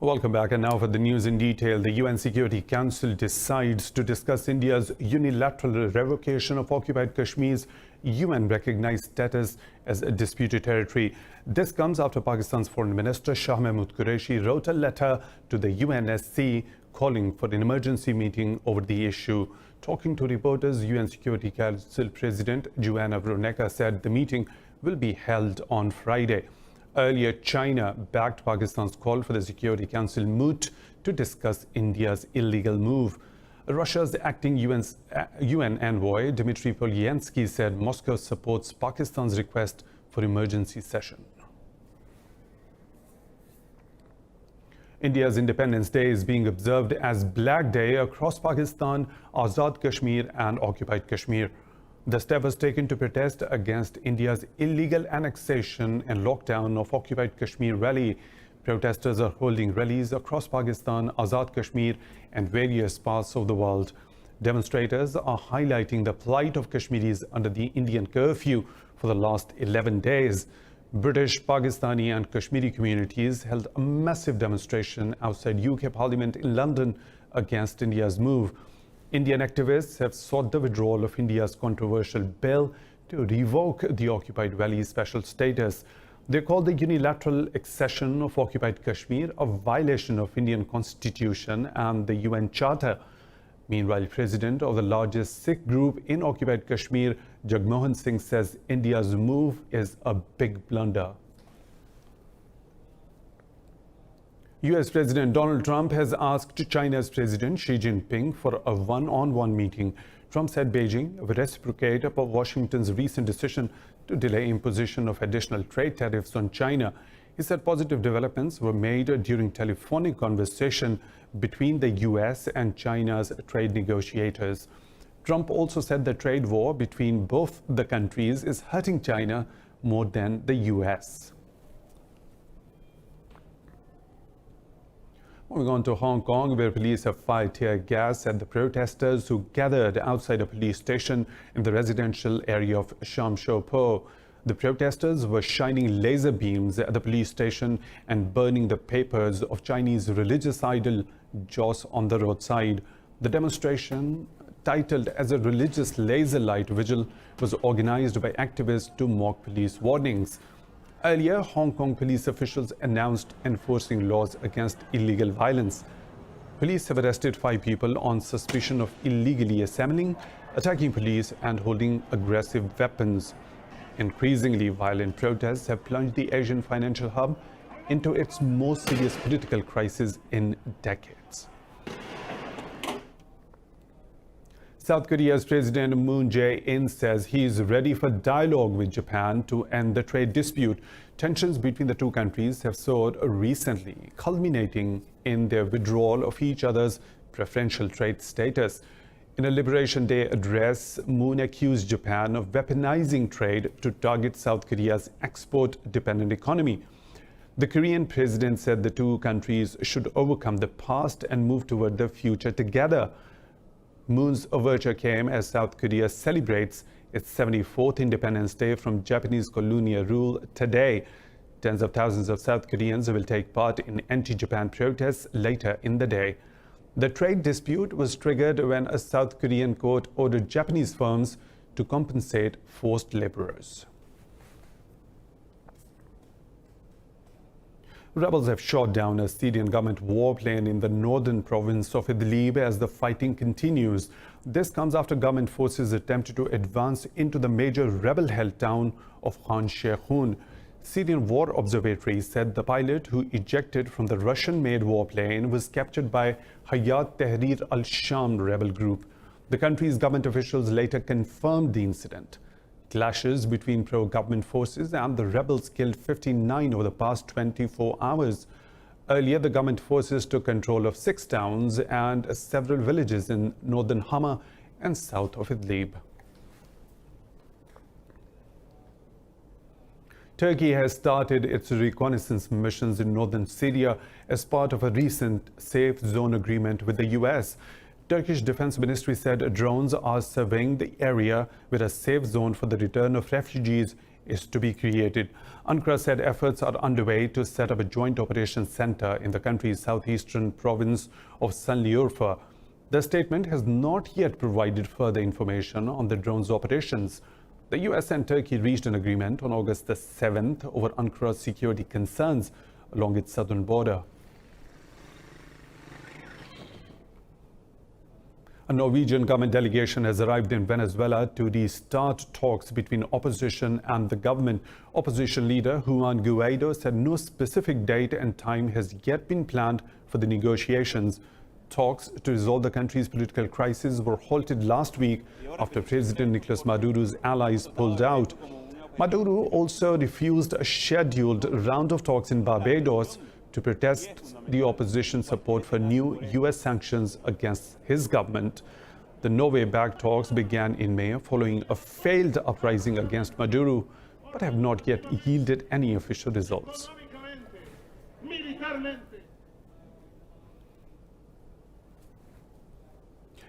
Welcome back. And now for the news in detail. The UN Security Council decides to discuss India's unilateral revocation of occupied Kashmir's UN-recognized status as a disputed territory. This comes after Pakistan's Foreign Minister Shah Mahmood Qureshi wrote a letter to the UNSC calling for an emergency meeting over the issue. Talking to reporters, UN Security Council President Joanna Vroneka said the meeting will be held on Friday. Earlier, China backed Pakistan's call for the Security Council moot to discuss India's illegal move. Russia's acting UN envoy Dmitry Polyansky said Moscow supports Pakistan's request for emergency session. India's Independence Day is being observed as Black Day across Pakistan, Azad Kashmir and occupied Kashmir. The step was taken to protest against India's illegal annexation and lockdown of occupied Kashmir rally. Protesters are holding rallies across Pakistan, Azad Kashmir and various parts of the world. Demonstrators are highlighting the plight of Kashmiris under the Indian curfew for the last 11 days. British, Pakistani and Kashmiri communities held a massive demonstration outside UK Parliament in London against India's move. Indian activists have sought the withdrawal of India's controversial bill to revoke the occupied valley's special status. They call the unilateral accession of occupied Kashmir a violation of Indian constitution and the UN Charter. Meanwhile, President of the largest Sikh group in occupied Kashmir, Jagmohan Singh, says India's move is a big blunder. US President Donald Trump has asked China's President Xi Jinping for a one-on-one meeting. Trump said Beijing will reciprocate upon Washington's recent decision to delay imposition of additional trade tariffs on China. He said positive developments were made during telephonic conversation between the US and China's trade negotiators. Trump also said the trade war between both the countries is hurting China more than the US. Moving on to Hong Kong, where police have fired tear gas at the protesters who gathered outside a police station in the residential area of Sham Shui Po. The protesters were shining laser beams at the police station and burning the papers of Chinese religious idol Joss on the roadside. The demonstration, titled as a religious laser light vigil, was organized by activists to mock police warnings. Earlier, Hong Kong police officials announced enforcing laws against illegal violence. Police have arrested 5 people on suspicion of illegally assembling, attacking police and holding aggressive weapons. Increasingly violent protests have plunged the Asian financial hub into its most serious political crisis in decades. South Korea's President Moon Jae-in says he is ready for dialogue with Japan to end the trade dispute. Tensions between the two countries have soared recently, culminating in their withdrawal of each other's preferential trade status. In a Liberation Day address, Moon accused Japan of weaponizing trade to target South Korea's export-dependent economy. The Korean president said the two countries should overcome the past and move toward the future together. Moon's overture came as South Korea celebrates its 74th Independence Day from Japanese colonial rule today. Tens of thousands of South Koreans will take part in anti-Japan protests later in the day. The trade dispute was triggered when a South Korean court ordered Japanese firms to compensate forced laborers. Rebels have shot down a Syrian government warplane in the northern province of Idlib as the fighting continues. This comes after government forces attempted to advance into the major rebel-held town of Khan Sheikhoun. Syrian War Observatory said the pilot who ejected from the Russian-made warplane was captured by Hayat Tahrir al-Sham rebel group. The country's government officials later confirmed the incident. Clashes between pro-government forces and the rebels killed 59 over the past 24 hours. Earlier, the government forces took control of 6 towns and several villages in northern Hama and south of Idlib. Turkey has started its reconnaissance missions in northern Syria as part of a recent safe zone agreement with the US. Turkish Defense Ministry said drones are surveying the area where a safe zone for the return of refugees is to be created. Ankara said efforts are underway to set up a joint operations center in the country's southeastern province of Sanliurfa. The statement has not yet provided further information on the drone's operations. The US and Turkey reached an agreement on August the 7th over Ankara's security concerns along its southern border. A Norwegian government delegation has arrived in Venezuela to restart talks between opposition and the government. Opposition leader Juan Guaido said no specific date and time has yet been planned for the negotiations. Talks to resolve the country's political crisis were halted last week after President Nicolas Maduro's allies pulled out. Maduro also refused a scheduled round of talks in Barbados to protest the opposition's support for new US sanctions against his government. The Norway-backed talks began in May following a failed uprising against Maduro, but have not yet yielded any official results.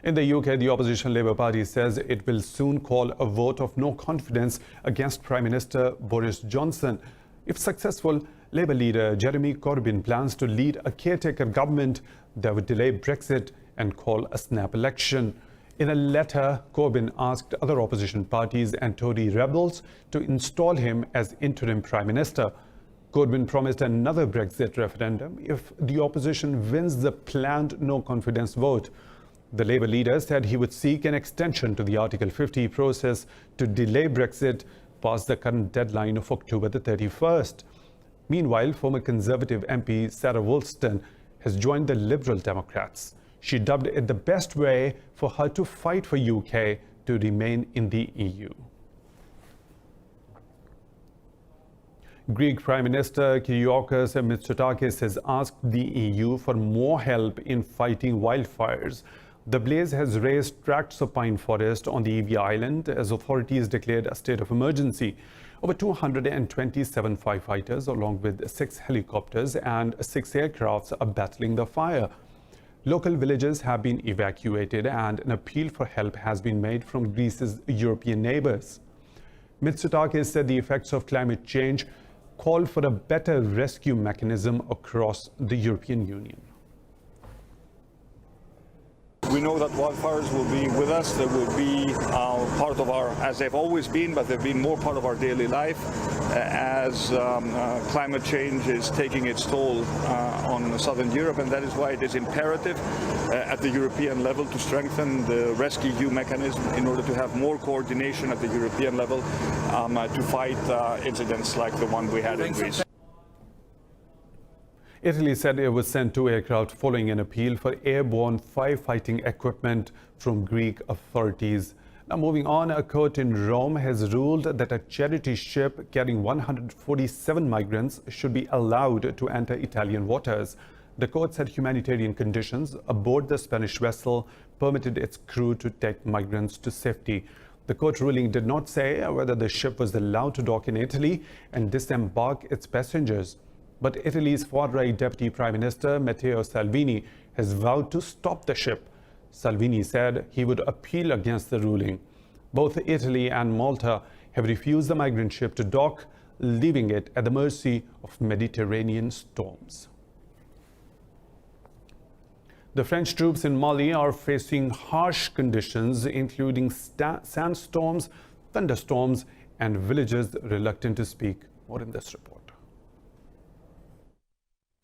In the UK, the opposition Labour Party says it will soon call a vote of no confidence against Prime Minister Boris Johnson. If successful, Labour leader Jeremy Corbyn plans to lead a caretaker government that would delay Brexit and call a snap election. In a letter, Corbyn asked other opposition parties and Tory rebels to install him as interim Prime Minister. Corbyn promised another Brexit referendum if the opposition wins the planned no-confidence vote. The Labour leader said he would seek an extension to the Article 50 process to delay Brexit past the current deadline of October the 31st. Meanwhile, former Conservative MP Sarah Woolston has joined the Liberal Democrats. She dubbed it the best way for her to fight for UK to remain in the EU. Greek Prime Minister Kyriakos Mitsotakis has asked the EU for more help in fighting wildfires. The blaze has razed tracts of pine forest on the Evia Island as authorities declared a state of emergency. Over 227 firefighters, along with 6 helicopters and 6 aircrafts, are battling the fire. Local villages have been evacuated and an appeal for help has been made from Greece's European neighbors. Mitsotakis said the effects of climate change call for a better rescue mechanism across the European Union. We know that wildfires will be with us. They will be part of our, as they've always been, but they've been more part of our daily life as climate change is taking its toll on southern Europe, and that is why it is imperative at the European level to strengthen the rescue mechanism in order to have more coordination at the European level to fight incidents like the one we had in Greece. Italy said it would send 2 aircraft following an appeal for airborne firefighting equipment from Greek authorities. Now moving on, a court in Rome has ruled that a charity ship carrying 147 migrants should be allowed to enter Italian waters. The court said humanitarian conditions aboard the Spanish vessel permitted its crew to take migrants to safety. The court ruling did not say whether the ship was allowed to dock in Italy and disembark its passengers. But Italy's far-right Deputy Prime Minister Matteo Salvini has vowed to stop the ship. Salvini said he would appeal against the ruling. Both Italy and Malta have refused the migrant ship to dock, leaving it at the mercy of Mediterranean storms. The French troops in Mali are facing harsh conditions, including sandstorms, thunderstorms, and villagers reluctant to speak. More in this report.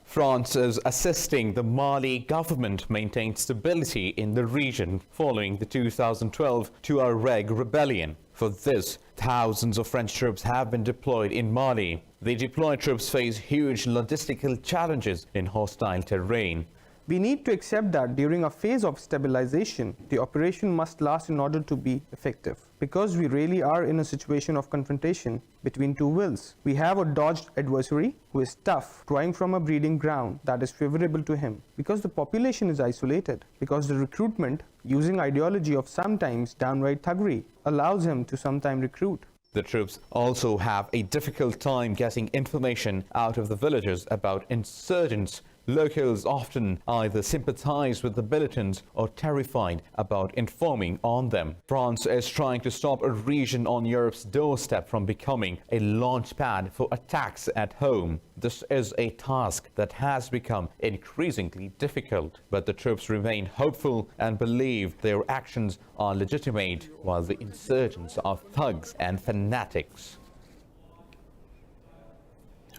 France is assisting the Mali government maintain stability in the region following the 2012 Tuareg rebellion. For this, thousands of French troops have been deployed in Mali. The deployed troops face huge logistical challenges in hostile terrain. We need to accept that during a phase of stabilization, the operation must last in order to be effective. Because we really are in a situation of confrontation between two wills. We have a dogged adversary who is tough, drawing from a breeding ground that is favorable to him. Because the population is isolated. Because the recruitment, using ideology of sometimes downright thuggery, allows him to sometimes recruit. The troops also have a difficult time getting information out of the villagers about insurgents locals often either sympathize with the militants or terrified about informing on them. France is trying to stop a region on Europe's doorstep from becoming a launchpad for attacks at home. This is a task that has become increasingly difficult, but the troops remain hopeful and believe their actions are legitimate, while the insurgents are thugs and fanatics.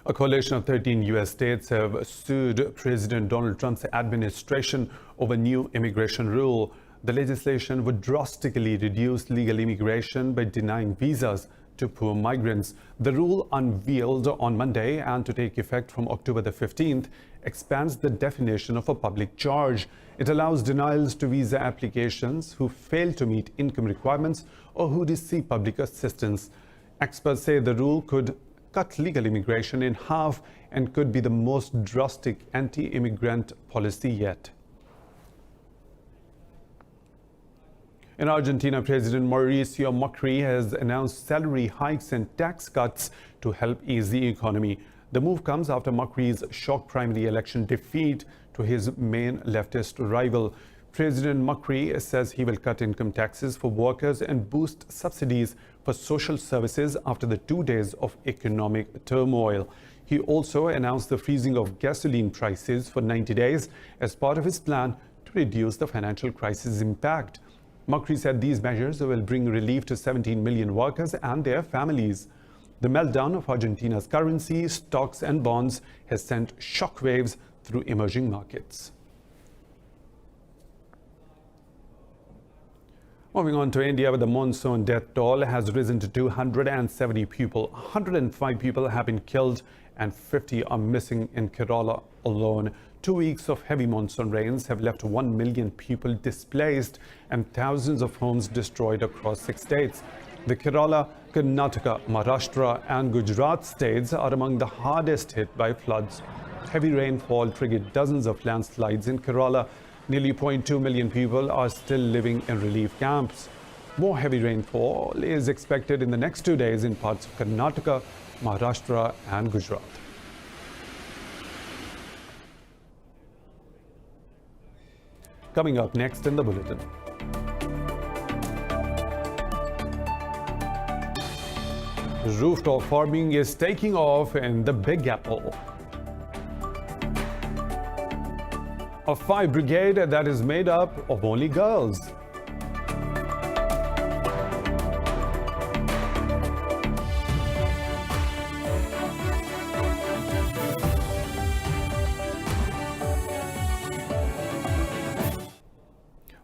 A coalition of 13 U.S. states have sued President Donald Trump's administration over new immigration rule. The legislation would drastically reduce legal immigration by denying visas to poor migrants. The rule, unveiled on Monday and to take effect from October the 15th, expands the definition of a public charge. It allows denials to visa applications who fail to meet income requirements or who receive public assistance. Experts say the rule could cut legal immigration in half and could be the most drastic anti-immigrant policy yet. In Argentina, President Mauricio Macri has announced salary hikes and tax cuts to help ease the economy. The move comes after Macri's shock primary election defeat to his main leftist rival. President Macri says he will cut income taxes for workers and boost subsidies for social services after the 2 days of economic turmoil. He also announced the freezing of gasoline prices for 90 days as part of his plan to reduce the financial crisis impact. Macri said these measures will bring relief to 17 million workers and their families. The meltdown of Argentina's currency, stocks and bonds has sent shockwaves through emerging markets. Moving on to India, where the monsoon death toll has risen to 270 people. 105 people have been killed and 50 are missing in Kerala alone. 2 weeks of heavy monsoon rains have left 1 million people displaced and thousands of homes destroyed across 6 states. The Kerala, Karnataka, Maharashtra and Gujarat states are among the hardest hit by floods. Heavy rainfall triggered dozens of landslides in Kerala. Nearly 0.2 million people are still living in relief camps. More heavy rainfall is expected in the next 2 days in parts of Karnataka, Maharashtra and Gujarat. Coming up next in the Bulletin. Rooftop farming is taking off in the Big Apple. A fire brigade that is made up of only girls.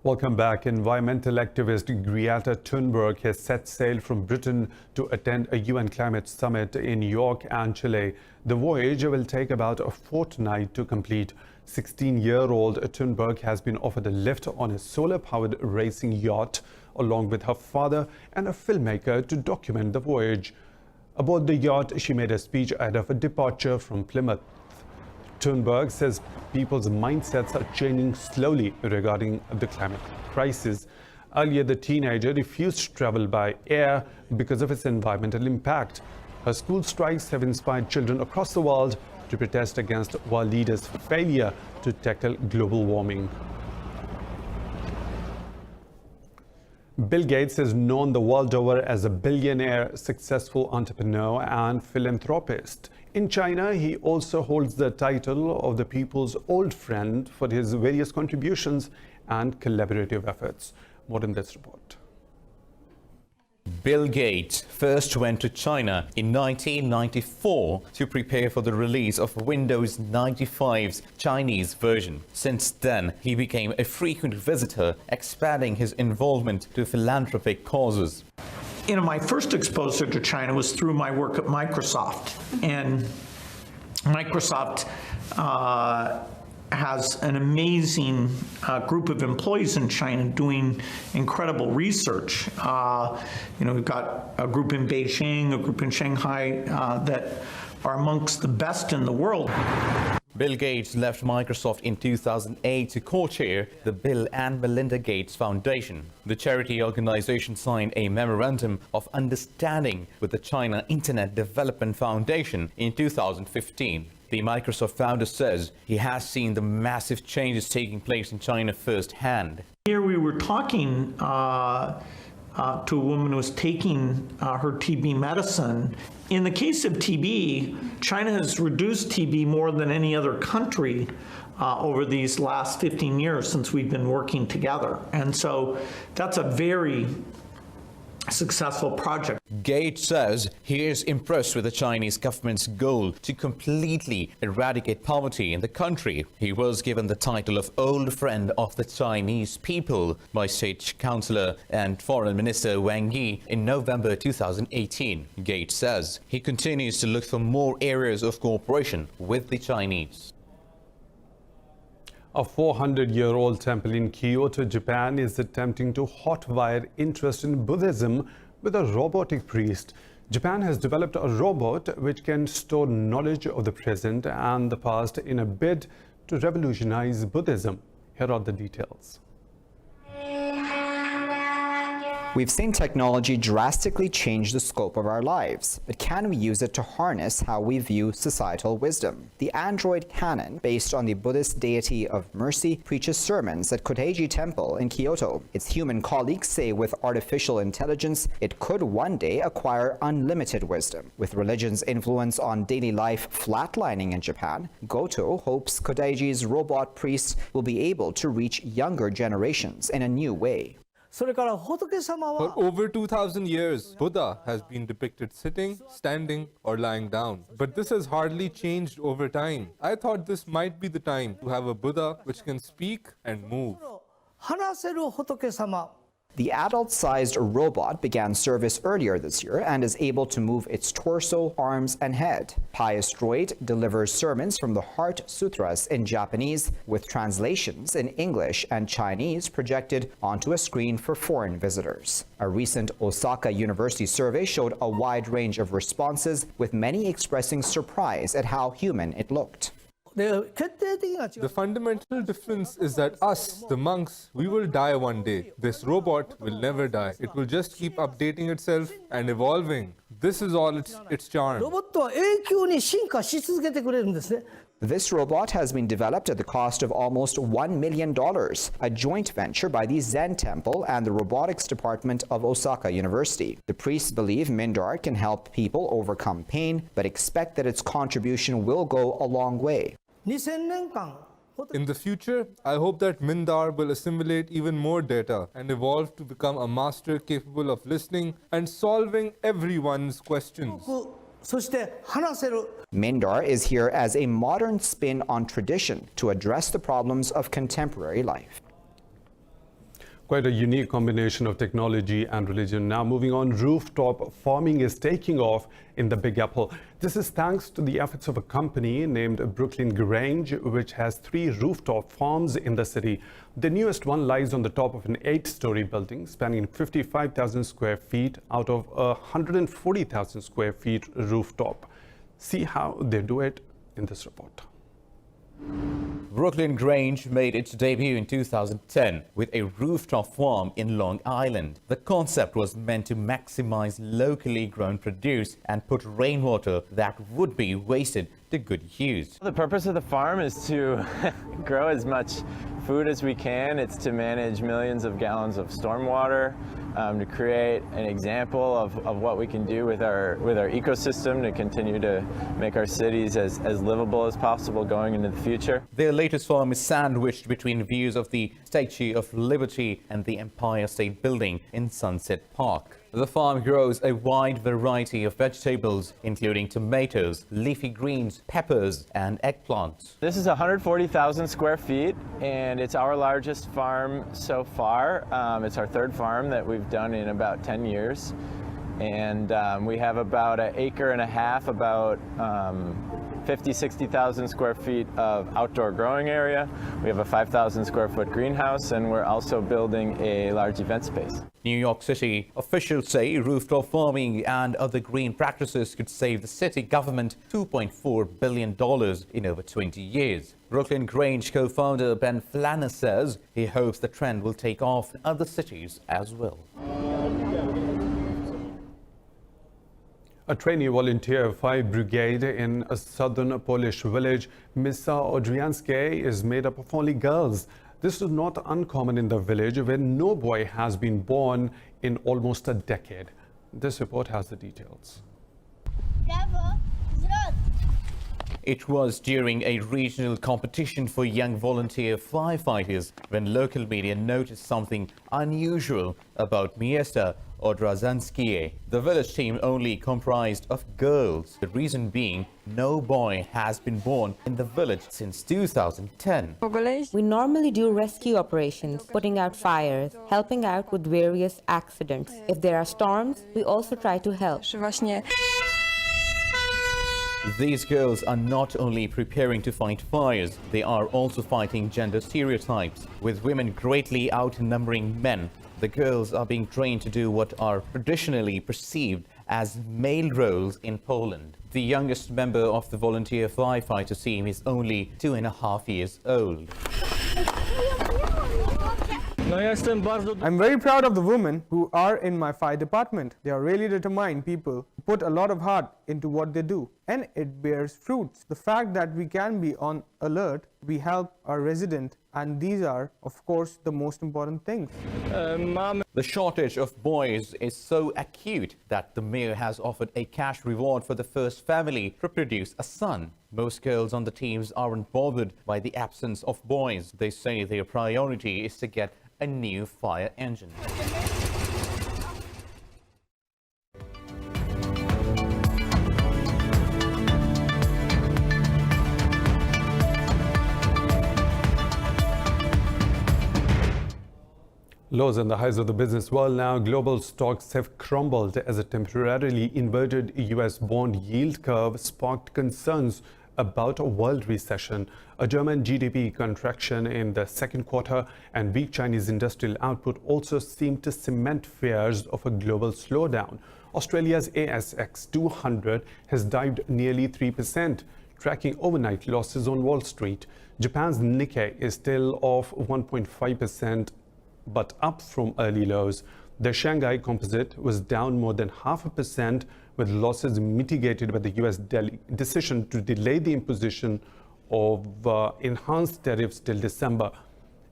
Welcome back. Environmental activist Greta Thunberg has set sail from Britain to attend a UN climate summit in New York and Chile. The voyage will take about a fortnight to complete. 16-year-old Thunberg has been offered a lift on a solar-powered racing yacht along with her father and a filmmaker to document the voyage. Aboard the yacht, she made a speech ahead of a departure from Plymouth. Thunberg says people's mindsets are changing slowly regarding the climate crisis. Earlier, the teenager refused to travel by air because of its environmental impact. Her school strikes have inspired children across the world to protest against world leaders' failure to tackle global warming. Bill Gates is known the world over as a billionaire, successful entrepreneur and philanthropist. In China, he also holds the title of the people's old friend for his various contributions and collaborative efforts. More in this report. Bill Gates first went to China in 1994 to prepare for the release of Windows 95's Chinese version. Since then, he became a frequent visitor, expanding his involvement to philanthropic causes. My first exposure to China was through my work at Microsoft. And Microsoft has an amazing group of employees in China doing incredible research. We've got a group in Beijing, a group in Shanghai that are amongst the best in the world. Bill Gates left Microsoft in 2008 to co-chair the Bill and Melinda Gates Foundation. The charity organization signed a memorandum of understanding with the China Internet Development Foundation in 2015. The Microsoft founder says he has seen the massive changes taking place in China firsthand. Here we were talking to a woman who was taking her TB medicine. In the case of TB, China has reduced TB more than any other country over these last 15 years since we've been working together. And so that's a very successful project. Gates says he is impressed with the Chinese government's goal to completely eradicate poverty in the country. He was given the title of Old Friend of the Chinese People by State Councillor and Foreign Minister Wang Yi in November 2018. Gates says he continues to look for more areas of cooperation with the Chinese. A 400-year-old temple in Kyoto, Japan is attempting to hotwire interest in Buddhism with a robotic priest. Japan has developed a robot which can store knowledge of the present and the past in a bid to revolutionize Buddhism. Here are the details. We've seen technology drastically change the scope of our lives, but can we use it to harness how we view societal wisdom? The android Canon, based on the Buddhist deity of mercy, preaches sermons at Koteiji Temple in Kyoto. Its human colleagues say with artificial intelligence, it could one day acquire unlimited wisdom. With religion's influence on daily life flatlining in Japan, Goto hopes Koteiji's robot priest will be able to reach younger generations in a new way. For over 2,000 years, Buddha has been depicted sitting, standing, or lying down. But this has hardly changed over time. I thought this might be the time to have a Buddha which can speak and move. The adult-sized robot began service earlier this year and is able to move its torso, arms, and head. Pious Droid delivers sermons from the Heart Sutras in Japanese, with translations in English and Chinese projected onto a screen for foreign visitors. A recent Osaka University survey showed a wide range of responses, with many expressing surprise at how human it looked. The fundamental difference is that us, the monks, we will die one day. This robot will never die. It will just keep updating itself and evolving. This is all its charm. This robot has been developed at the cost of almost $1 million, a joint venture by the Zen Temple and the Robotics Department of Osaka University. The priests believe Mindar can help people overcome pain, but expect that its contribution will go a long way. In the future, I hope that Mindar will assimilate even more data and evolve to become a master capable of listening and solving everyone's questions. Mindar is here as a modern spin on tradition to address the problems of contemporary life. Quite a unique combination of technology and religion. Now moving on, rooftop farming is taking off in the Big Apple. This is thanks to the efforts of a company named Brooklyn Grange, which has 3 rooftop farms in the city. The newest one lies on the top of an 8-story building spanning 55,000 square feet out of a 140,000 square feet rooftop. See how they do it in this report. Brooklyn Grange made its debut in 2010 with a rooftop farm in Long Island. The concept was meant to maximize locally grown produce and put rainwater that would be wasted to good use. The purpose of the farm is to grow as much food as we can. It's to manage millions of gallons of stormwater, to create an example of what we can do with our ecosystem to continue to make our cities as livable as possible going into the future. Their latest farm is sandwiched between views of the Statue of Liberty and the Empire State Building in Sunset Park. The farm grows a wide variety of vegetables, including tomatoes, leafy greens, peppers, and eggplants. This is 140,000 square feet, and it's our largest farm so far. It's our 3rd farm that we've done in about 10 years. And we have about 1.5 acres, about 60,000 square feet of outdoor growing area. We have a 5,000 square foot greenhouse, and we're also building a large event space. New York City officials say rooftop farming and other green practices could save the city government $2.4 billion in over 20 years. Brooklyn Grange co-founder Ben Flanner says he hopes the trend will take off in other cities as well. A trainee volunteer fire brigade in a southern Polish village, Misa Odrianskie, is made up of only girls. This is not uncommon in the village where no boy has been born in almost a decade. This report has the details. It was during a regional competition for young volunteer firefighters when local media noticed something unusual about Miesta Odrianskie. The village team only comprised of girls. The reason being, no boy has been born in the village since 2010. We normally do rescue operations, putting out fires, helping out with various accidents. If there are storms, we also try to help. These girls are not only preparing to fight fires, they are also fighting gender stereotypes. With women greatly outnumbering men, the girls are being trained to do what are traditionally perceived as male roles in Poland. The youngest member of the volunteer firefighter team is only 2.5 years old. I'm very proud of the women who are in my fire department. They are really determined people who put a lot of heart into what they do, and it bears fruits. The fact that we can be on alert, we help our resident, and these are, of course, the most important things. The shortage of boys is so acute that the mayor has offered a cash reward for the first family to produce a son. Most girls on the teams aren't bothered by the absence of boys. They say their priority is to get a new fire engine. Lows and the highs of the business world now. Global stocks have crumbled as a temporarily inverted U.S. bond yield curve sparked concerns about a world recession. A German GDP contraction in the second quarter and weak Chinese industrial output also seem to cement fears of a global slowdown. Australia's ASX 200 has dived nearly 3%, tracking overnight losses on Wall Street. Japan's Nikkei is still off 1.5%, but up from early lows. The Shanghai Composite was down more than 0.5%, with losses mitigated by the U.S. decision to delay the imposition of enhanced tariffs till December.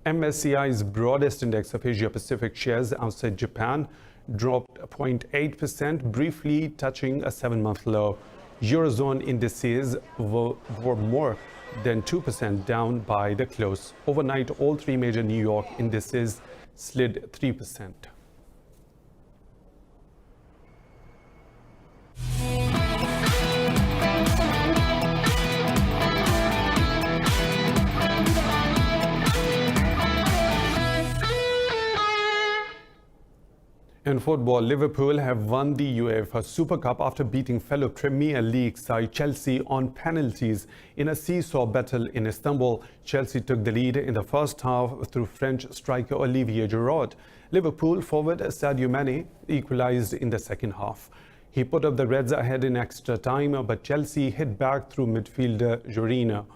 MSCI's broadest index of Asia-Pacific shares outside Japan dropped 0.8%, briefly touching a 7-month low. Eurozone indices were more than 2% down by the close. Overnight, all three major New York indices slid 3%. In football, Liverpool have won the UEFA Super Cup after beating fellow Premier League side Chelsea on penalties in a seesaw battle in Istanbul. Chelsea took the lead in the first half through French striker Olivier Giroud. Liverpool forward Sadio Mane equalized in the second half. He put up the Reds ahead in extra time, but Chelsea hit back through midfielder Jorginho.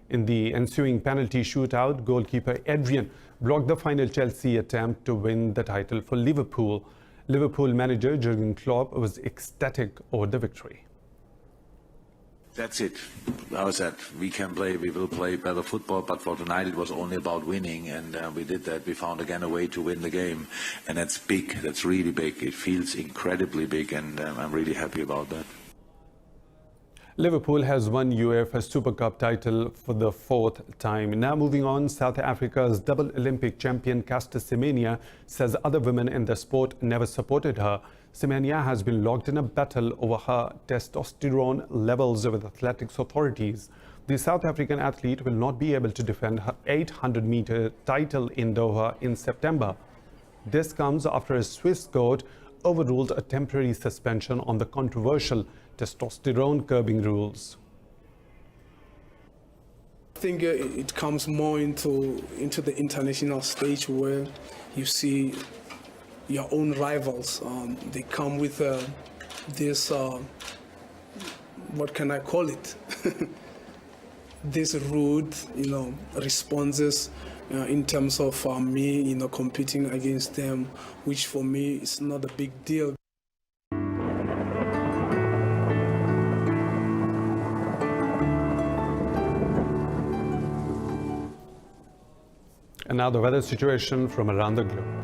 In the ensuing penalty shootout, goalkeeper Adrian blocked the final Chelsea attempt to win the title for Liverpool. Liverpool manager Jurgen Klopp was ecstatic over the victory. That's it. How's that? We can play, we will play better football, but for tonight it was only about winning, and we did that. We found again a way to win the game, and that's big. That's really big. It feels incredibly big, and I'm really happy about that. Liverpool has won UEFA Super Cup title for the 4th time. Now moving on, South Africa's double Olympic champion Caster Semenya says other women in the sport never supported her. Semenya has been locked in a battle over her testosterone levels with athletics authorities. The South African athlete will not be able to defend her 800-meter title in Doha in September. This comes after a Swiss court overruled a temporary suspension on the controversial testosterone curbing rules. I think it comes more into the international stage where you see your own rivals. They come with this, what can I call it? This rude, responses in terms of me, competing against them, which for me is not a big deal. And now the weather situation from around the globe.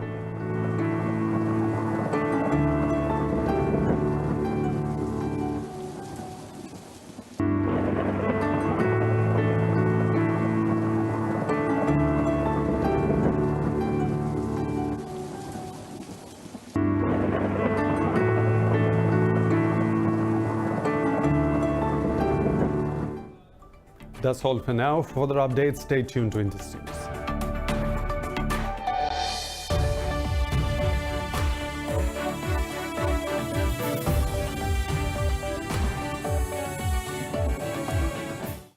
That's all for now. For further updates, stay tuned to Indus News.